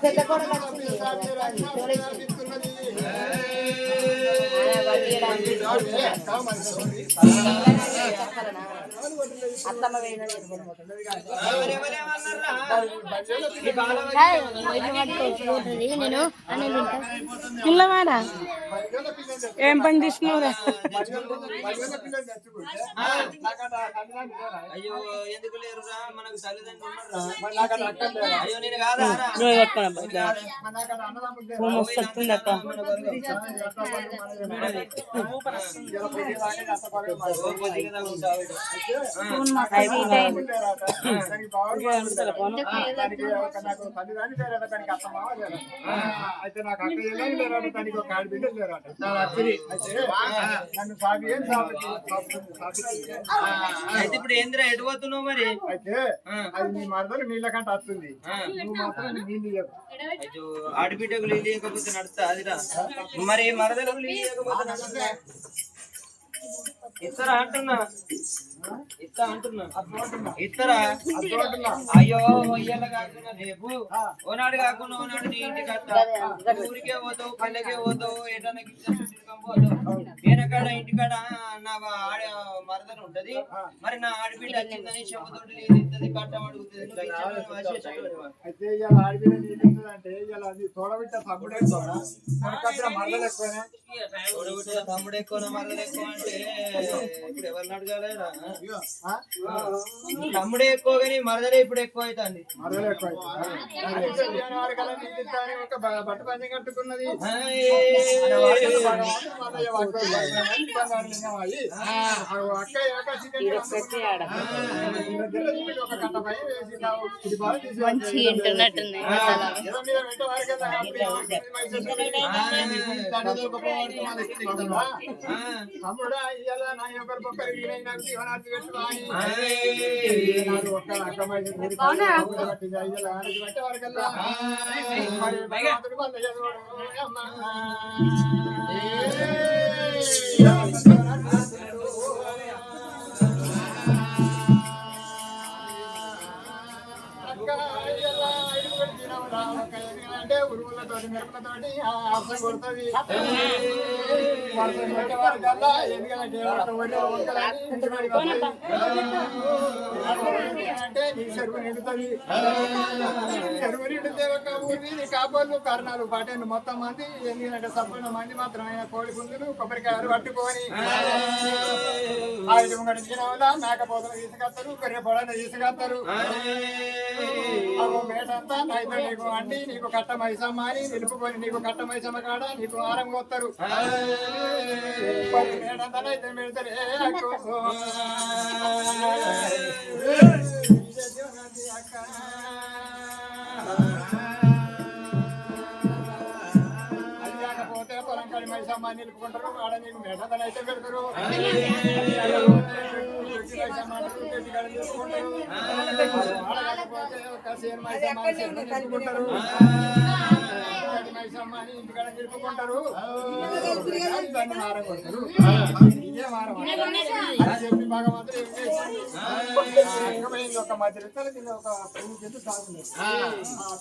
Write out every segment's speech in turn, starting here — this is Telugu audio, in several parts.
పెద్ద కూడా అత్తమ్మ నేను పిల్లవాడా ఏం పని చేసినవురా? అయ్యో ఎందుకు లేరురా? మనకు తల్లిదండ్రులు అయితే నాకు అక్క లేరాట దానికి ఒక ఆడి బిడ్డలు లేరాట నన్ను సాగి ఏం అయితే ఇప్పుడు ఏంద్రా ఎటు పోతున్నావు మరి? అయితే అది నీ మరదలు నీళ్ళ కంటే వస్తుంది, నువ్వు మాత్రం నీళ్ళు అయ్యో ఆడబిడ్డకు నీళ్ళు లేకపోతే నడుస్తా అదిరా. మరి మరదలకు నీళ్ళు లేకపోతే నడుస్తా ఇస్తారా అంటున్నా? ఇస్తా అంటున్నా ఇస్తారా? అయ్యో ఇయ్యాల కాకుండా రేపు ఓనాడు కాకుండా ఓనాడు నీ ఇంటికి వస్తా. ఊరికే పోతావు, పల్లెకే పోతావు, ఏదైనా పోతావు. నేనకాడ ఇంటికాడ నా మరదలు ఉంటది. మరి నా ఆడబిడ్డ వచ్చిందని చెప్పతోటి నీళ్ళు ఇస్తుంది, కట్టం అడుగుతుంది. అయితే ఇవాళ ఆడబిడ్డ నీళ్ళు ఇస్తుంది అంటే ఇవాళ తోడబిట్ట తమ్ముడు ఎక్కువనా మరదలు ఎక్కువనా? తోడబిట్ట తమ్ముడు ఎక్కువ మరదలు ఎక్కువ అంటే ఇప్పుడు ఎవరిని అడగాలేరా? తమ్ముడే ఎక్కువ కానీ మరదలే ఇప్పుడు ఎక్కువ అవుతుంది. బట్ట పంచం కట్టుకున్నది మంచి ఇంటున్నట్టున్నాయి. తమ్ముడా ఇవాళ నా ఒకరికొకరికి అంటే ఉరువులతోటి మిరపలతోటి అర్థం కొడుతుంది. వారికల్లా ఎందుకంటే అంటే నీ చెరువు నిండుతుంది. చెరువు నిండితే ఒక ఊరి కాపాళ్ళు కారణాలు పాటేను మొత్తం మంది ఎందుకంటే సంపూర్ణ మంది మాత్రమైన కోడి పుంజులు కొబ్బరికాయలు పట్టుకొని ఆయుధం గడిచిన వల్ల మేకపోతలు తీసుకొస్తారు, కొర్రె పొడని తీసుకొస్తారు. మేటంతా నైతే నీకు అండి నీకు కట్ట మైసమ్మ అని నిలుపుకొని నీకు కట్ట మైసమ్మ కాడ నీకు ఆరం కొత్తారు. మేటంతా నైతే పెడతారు. అది కాకపోతే పొలం కాడి మైసమ్మ నిలుపుకుంటారు. ఆడ నీకు మేటంతా అయితే పెడతారు. ఇంటికాడ నిలుపుకుంటారు. దాన్ని వారం కొడతారు. ఇదే వారం చెప్పి బాగా మాత్రం ఒక మధ్య ఒక పువ్వు కింద సాగుంది. ఆ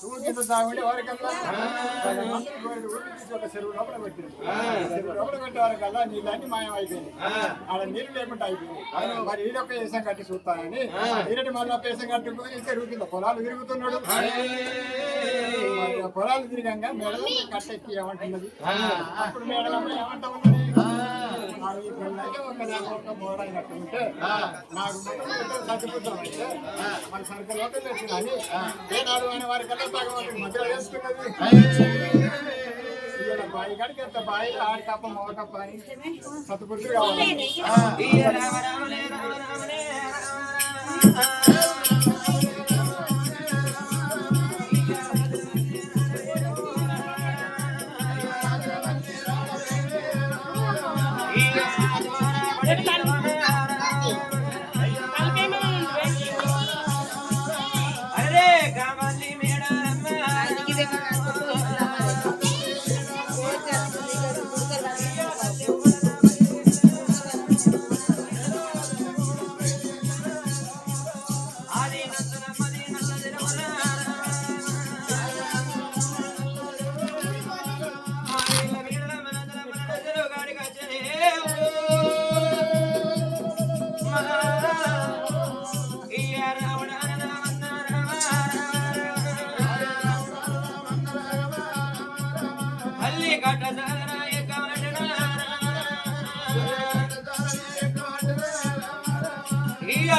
పువ్వు కింద సాగుంటే వారికల్లా ఒక చెరువు లోపల పెట్టింది. చెరువు లోపల పెట్టే వారికల్లా నీళ్ళన్నీ మాయం అయిపోయింది. ఆడ నీళ్ళు లేకుండా అయిపోయింది. మరి ఈడొక్క వేసం కట్టి చూస్తానని ఈరటి మళ్ళీ వేసం కట్టుకుని చెరువు కింద పొలాలు తిరుగుతున్నాడు. పొలాలు తిరిగాక మెడలో కట్టెక్కి ఏమంటున్నది. అప్పుడు మేడలమ్మ ఏమంటా ఉన్నది, ఒక మోడైనట్టుంటే నాకు చచ్చిపోతాం అయితే మన సరికల్లోకి తెచ్చినాని ఏనాడు అనే వారి కల్లా భగవంతుడి మధ్యలో వేసుకున్నది. బాయి కాడికి ఎంత బాయి ఆడి కప్ప మోగ కప్ప అని సత్తుపురుషుడు కావాలి.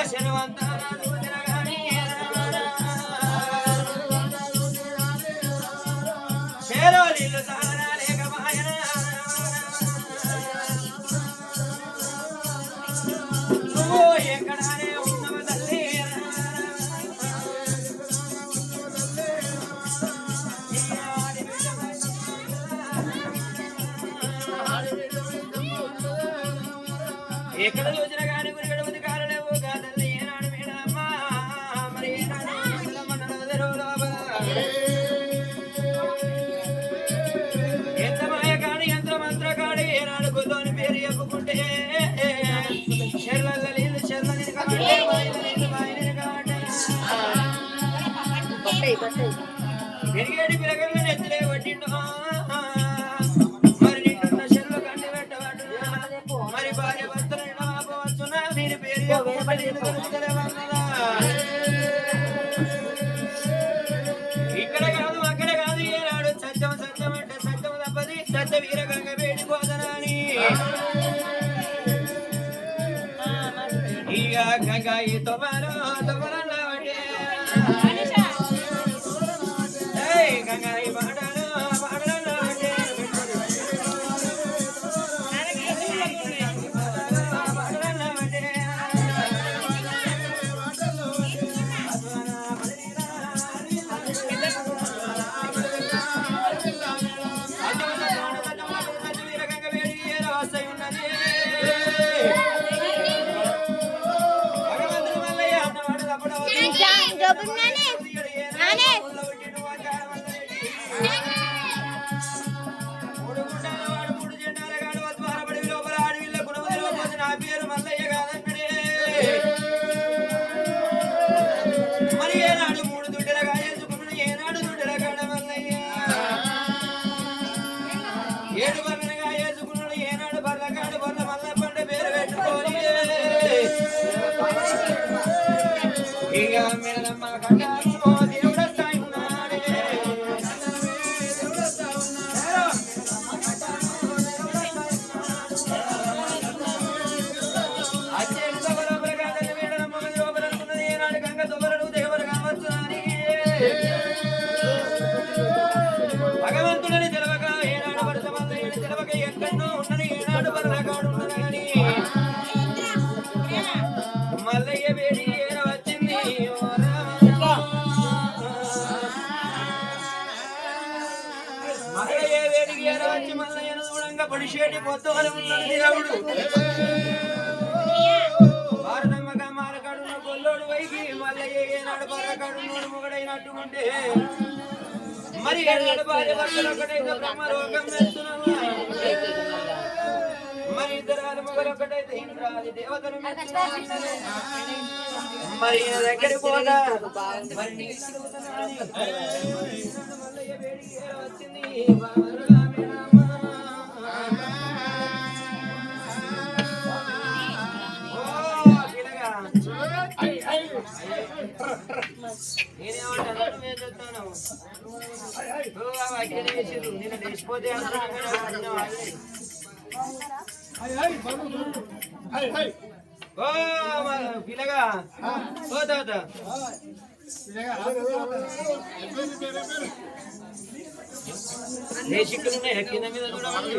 శనవంతా తిరగాని చేరోలీలు సారా లేకమాయన నువ్వు ఎక్కడానే ఉన్నవ తల్లి ఎక్కడ చూసిన కానీ గురి గడపతి కారణము కాదల్లి ఏనాడు మేడమ్మ మరి ఏనాడు ఎంతమాయ కాని యంత్రమంత్ర కాడి ఏనాడు గుద్దోని పేరు చెప్పుకుంటే శర్లల్ల నీళ్ళు శర్లని కాబట్టి పెరిగేటి పిలగలను నెత్తిలే పట్టిండు మరి నిండున్న శర్లు కంటి పెట్టబట్టు మరి భార్య భర్తలు ఆపవచ్చునా మీరు పేరు ఇక్కడ కాదు అక్కడ కాదు ఏనాడు సత్యం సత్యం అంటే సత్యం తప్పది సత్య వీరగంగ వేడిపోదనాని ఇక గంగ ఈ తొమలో తొమలన్నావంటే గంగ ఈ పాటలు పాటలన్నావంటే ఏడు బర్రెగా వేసుకున్నాడు ఏనాడు బర్రగాడు బర్ర మల్ల పంట పేరు పెట్టుకోని ఇక మేడమ్మ కట్టారు దేవుడు స్థాయి ఉన్నాడే అచ్చేడు దొబరబర కాదని మేడమ్మ దొబరనుకున్నది ఏనాడు గంగ దొబరడు దేవరు కావచ్చు అని భగవంతుడని తెలవక ఏనాడు వరుస మల్లయ్యని తెలవక ఎక్కడో ఉన్నది ఏనాడు బర్రగాడు ఉన్నదని మల్లయ్య వేడి ఏర వచ్చింది మల్లయ్య వేడికి ఏర వచ్చి మల్లయ్యను దూరంగా పడిచేటి పొత్తులు ఉన్నాడు దేవుడు భారతమ్మక మారకాడున్న కొల్లోడు వైకి మల్లయ్య ఏనాడు బర్రగాడు మొగడైనట్టుకుంటే మరి ఏనాడు భార్య భర్తలు ఒకటైతే బ్రహ్మలోకం మెచ్చునమ్మా మరి ఇద్దరు మొగలు ఒకటైతే ఇంద్రాది దేవతలు మెచ్చునమ్మా మరి ఈయన దగ్గరికి పోదా మరి మల్లయ్య వేడికి ఏర వచ్చింది నేనేమంటాను నేను చెప్తాను నేను లేచిపోతే పిల్లగా ఓ తాత నే చిక్కులున్నాయి కింద మీద చూడమండి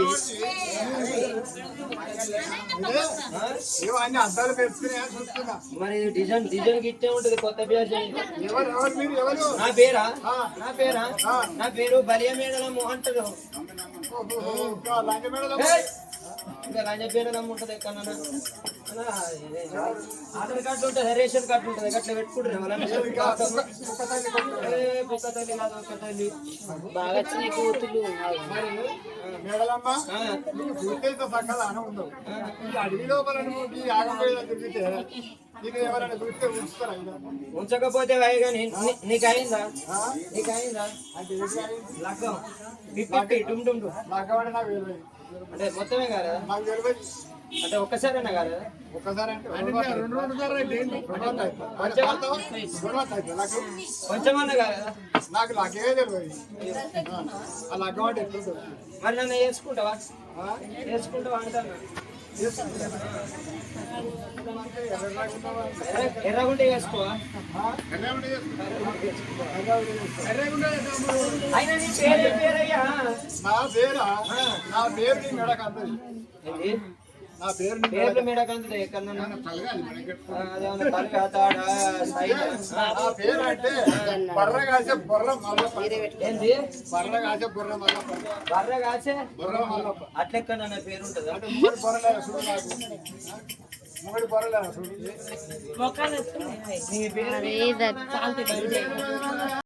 అద్దాలు పెట్టుకునే చూస్తున్నా మరి డిజైన్ ఇచ్చే ఉంటది కొత్త బ్యాచ్ నా పేరు బలియ మేడల మోహంటది ఇంకా లంజ పేడలం ఉంటది ఎక్కడన్నా ఆధార్ కార్డు ఉంటుంది రేషన్ కార్డు ఉంటుంది అట్లా పెట్టుకుంటారు బాగా వచ్చినాయి కూతులు మేడలమ్మ చూస్తే సక్కగా అన ఉండవు అడవి లోపల తిరిగితే నీకు ఎవరైనా చూస్తే ఉంచుతారా ఉంచకపోతే కానీ నీకైందా అంటే లగ్గం లగ్గం అంటే నాకు తెలియదు అంటే మొత్తమే కాదా నాకు తెలియదు అంటే ఒక్కసారైనా కాదా ఒక్కసారి కొంచెమన్నా కాదా నాకు లగ్గమే తెలియదు ఆ లగ్గం అంటే ఎట్లుంటుంది మరి నన్ను వేసుకుంటావా వేసుకుంటూ అంటాను ఎర్రగుంటే వేసుకో అయినా నీ పేరు పేరయ్యా నా పేరు నీ మెడకు అందది నా పేరు నీ పేర్లు మేడకంటే ఎక్కడన్నా అదేమన్నా తలగా తాడా నా పేరు అంటే బర్ర కాసే బుర్ర మల్లప్ప ఏంది బర్ర కాసే బుర్ర మల్లప్ప బర్ర కాసే బుర్ర మల్లప్ప అట్లెక్క నా పేరు ఉంటుందా అంటే మూడు బొర్రలేరా చూడు నాకు మూడు బొర్రలేరా చూడు మొక్కలు వచ్చినాయి నీ పేరు అరే